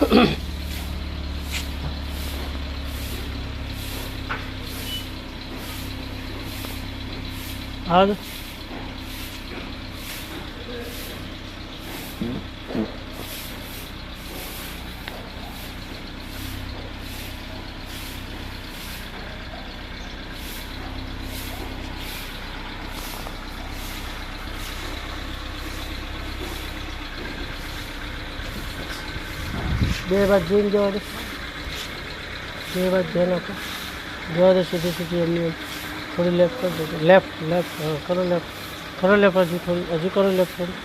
हाँ બે બાદ જોઈને જવા દે, બે બાદ ધ્યાન આપો, જવા દે સીધી સીધી એમની થોડી લેફ્ટ કરી દો, લેફ્ટ લેફ્ટ, હા કરો લેફ્ટ, કરો લેફ્ટ, હજી થોડી, હજી કરો લેફ્ટ થોડી,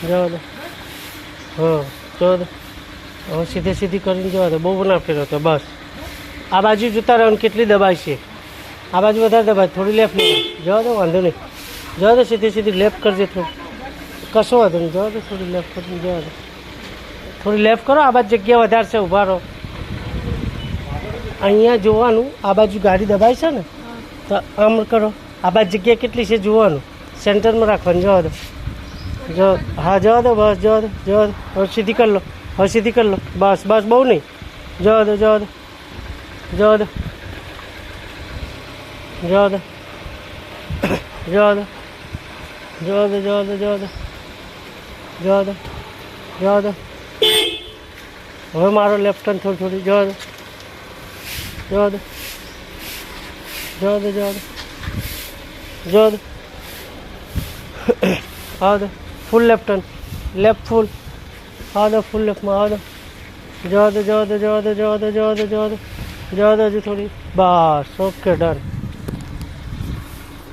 જવા દે, હા જવા દે, હવે સીધે સીધી કરીને જવા દે, બહુ ના ફેરવતો, બસ આ બાજુ જોતા રહેવાનું કેટલી દબાઈ છે, આ બાજુ વધારે દબાય, થોડી લેફ્ટ નહીં, જવા દો વાંધો નહીં, જવા દે સીધી સીધી લેફ્ટ કરજે થોડું, કશો વાંધો નહીં, જવા દે થોડી લેફ્ટ કરીને જવા દે, થોડી લેફ્ટ કરો, આ બાજુ જગ્યા વધારે છે, ઊભા રહો, અહીંયા જોવાનું, આ બાજુ ગાડી દબાય છે ને તો આમ કરો, આ બાજુ જગ્યા કેટલી છે જોવાનું, સેન્ટરમાં રાખવાનું, જવા દો, જો હા જવા દો, બસ જવા દો, જવા દો, હવે સીધી કરી લો, હવે સીધી કરી લો, બસ બસ બહુ નહીં, જવા દો, જવા દો, જવા દો, જવા દો, જવા દો, જવા દો, જવા દો, જવા દો, જવા દો, જવા દો, હવે મારો લેફ્ટ ટર્ન થોડી થોડી, જવા દો, જવા દો, જવા દો, જવા દો, જવા દો, હા દો, ફૂલ લેફ્ટ ટર્ન, લેફ્ટ ફૂલ, હા દો, ફૂલ લેફ્ટમાં, હા દો, જવા દો, જવા દો, જવા દો, જવા દો, જવા દો, જવા દો, જવા દો, હજી થોડી, બસ ઓકે ડન.